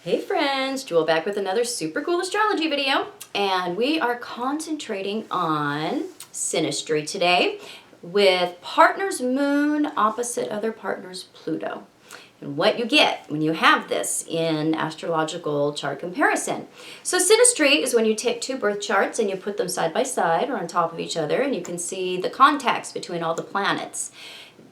Hey friends, Jewel back with another super cool astrology video, and we are concentrating on Synastry today with partner's moon opposite other partner's Pluto, and what you get when you have this in astrological chart comparison. So Synastry is when you take two birth charts and you put them side by side or on top of each other, and you can see the contacts between all the planets.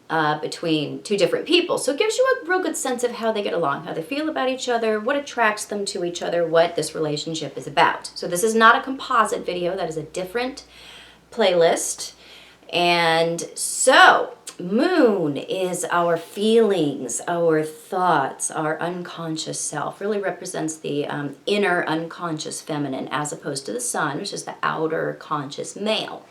Between two different people. So it gives you a real good sense of how they get along, how they feel about each other, what attracts them to each other, what this relationship is about. So this is not a composite video, that is a different playlist. And so moon is our feelings, our thoughts, our unconscious self. Really represents the inner unconscious feminine as opposed to the sun, which is the outer conscious male.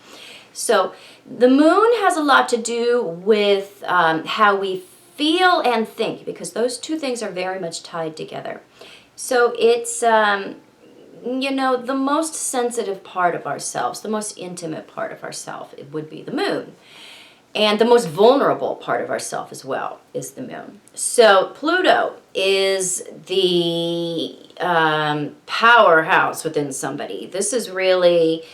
So the moon has a lot to do with how we feel and think, because those two things are very much tied together. So it's, you know, the most sensitive part of ourselves, the most intimate part of ourselves, it would be the moon. And the most vulnerable part of ourselves as well is the moon. So Pluto is the powerhouse within somebody. This is really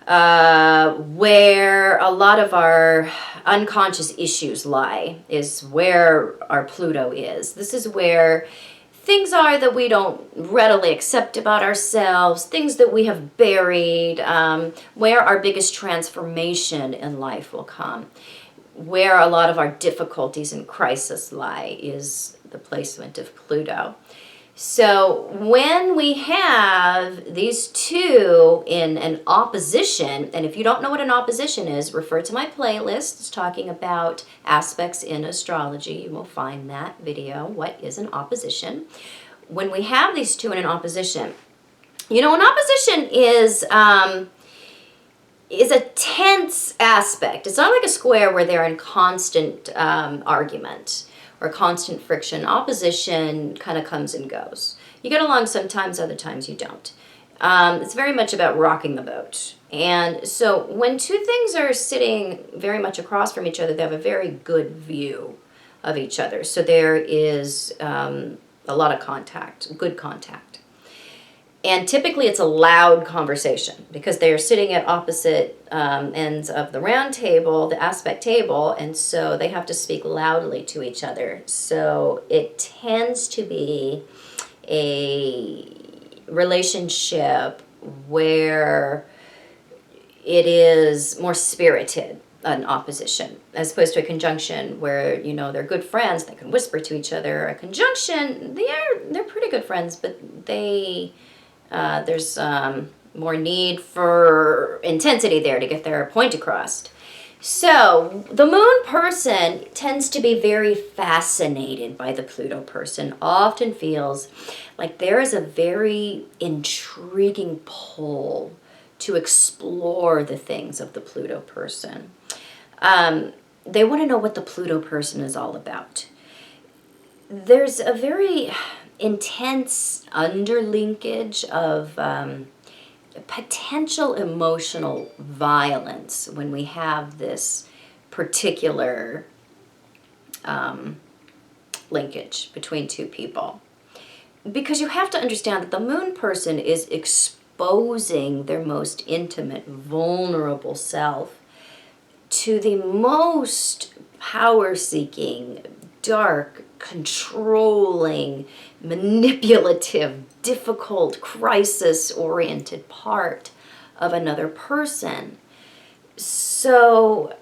where a lot of our unconscious issues lie, is where our Pluto is. This is where things are that we don't readily accept about ourselves, things that we have buried, where our biggest transformation in life will come. Where a lot of our difficulties and crisis lie is the placement of Pluto. So when we have these two in an opposition, and if you don't know what an opposition is, refer to my playlist. It's talking about aspects in astrology. You will find that video, What is an Opposition? When we have these two in an opposition, you know, an opposition is a tense aspect. It's not like a square where they're in constant argument or constant friction. Opposition kind of comes and goes. You get along sometimes, other times you don't. It's very much about rocking the boat. And so when two things are sitting very much across from each other, they have a very good view of each other. So there is a lot of contact, good contact. And typically it's a loud conversation because they are sitting at opposite ends of the round table, the aspect table, and so they have to speak loudly to each other. So it tends to be a relationship where it is more spirited, an opposition, as opposed to a conjunction where, you know, they're good friends, they can whisper to each other. A conjunction, they're pretty good friends, but they... there's more need for intensity there to get their point across. So the moon person tends to be very fascinated by the Pluto person, often feels like there is a very intriguing pull to explore the things of the Pluto person. They want to know what the Pluto person is all about. There's a very intense underlinkage of potential emotional violence when we have this particular linkage between two people. Because you have to understand that the moon person is exposing their most intimate, vulnerable self to the most power-seeking, dark, controlling, manipulative, difficult, crisis-oriented part of another person. So,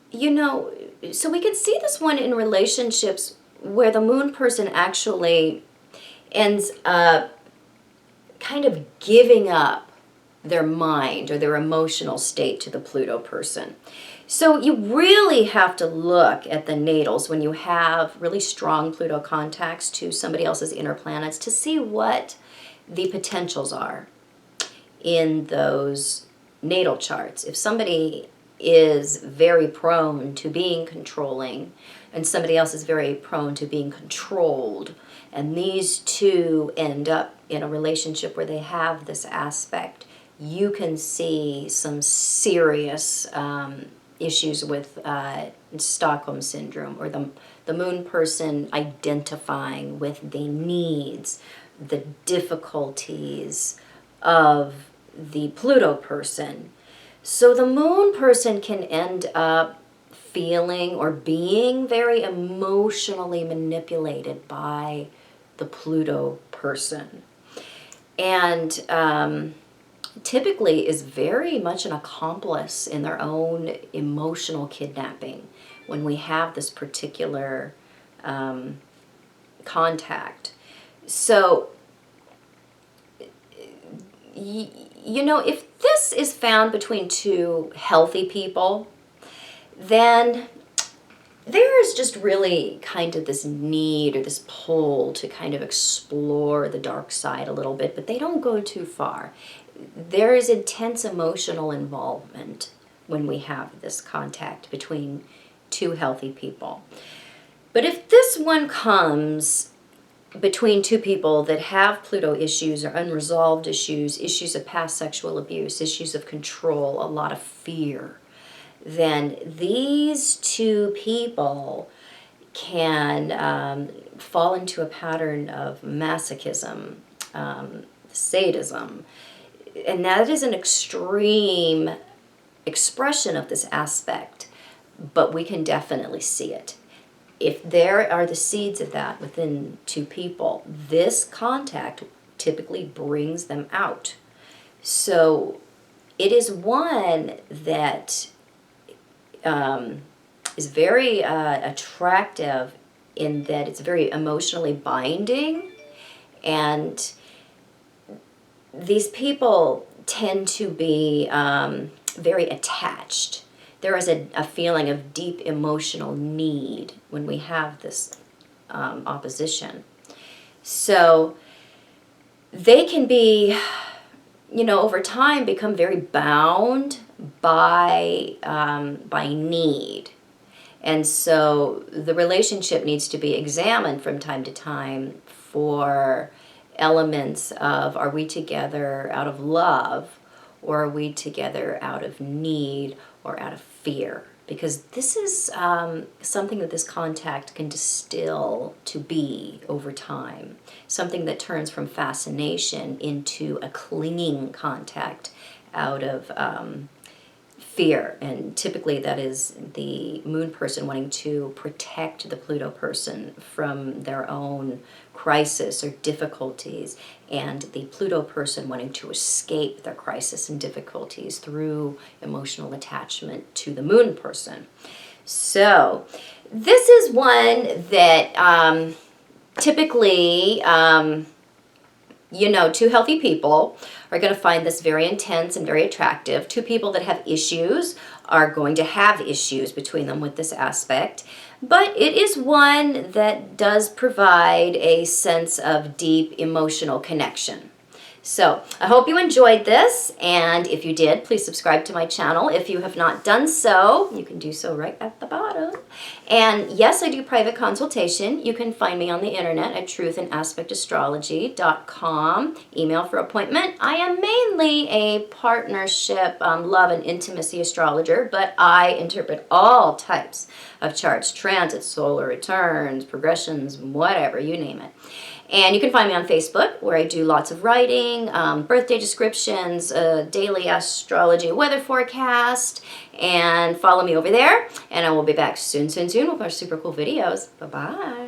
you know, so we can see this one in relationships where the moon person actually ends up kind of giving up their mind or their emotional state to the Pluto person. So you really have to look at the natals when you have really strong Pluto contacts to somebody else's inner planets to see what the potentials are in those natal charts. If somebody is very prone to being controlling and somebody else is very prone to being controlled, and these two end up in a relationship where they have this aspect, you can see some serious issues with Stockholm Syndrome, or the moon person identifying with the needs, the difficulties of the Pluto person. So the moon person can end up feeling or being very emotionally manipulated by the Pluto person. And typically is very much an accomplice in their own emotional kidnapping when we have this particular contact. So, you know, if this is found between two healthy people, then there is just really kind of this need or this pull to kind of explore the dark side a little bit, but they don't go too far. There is intense emotional involvement when we have this contact between two healthy people. But if this one comes between two people that have Pluto issues or unresolved issues, issues of past sexual abuse, issues of control, a lot of fear, then these two people can fall into a pattern of masochism, sadism, and that is an extreme expression of this aspect, but we can definitely see it. If there are the seeds of that within two people, this contact typically brings them out. So it is one that is very attractive in that it's very emotionally binding, and these people tend to be very attached. There is a feeling of deep emotional need when we have this opposition. So they can be, you know, over time become very bound by need. And so the relationship needs to be examined from time to time for elements of, are we together out of love, or are we together out of need or out of fear? Because this is something that this contact can distill to be over time. Something that turns from fascination into a clinging contact out of fear. And typically that is the moon person wanting to protect the Pluto person from their own crisis or difficulties, and the Pluto person wanting to escape their crisis and difficulties through emotional attachment to the moon person. So this is one that typically, you know, two healthy people are going to find this very intense and very attractive. Two people that have issues are going to have issues between them with this aspect. But it is one that does provide a sense of deep emotional connection. So I hope you enjoyed this, and if you did, please subscribe to my channel. If you have not done so, you can do so right at the bottom. And yes, I do private consultation. You can find me on the internet at truthandaspectastrology.com. Email for appointment. I am mainly a partnership, love and intimacy astrologer, but I interpret all types of charts, transits, solar returns, progressions, whatever, you name it. And you can find me on Facebook, where I do lots of writing, birthday descriptions, daily astrology, weather forecast, and follow me over there. And I will be back soon with more super cool videos. Bye-bye.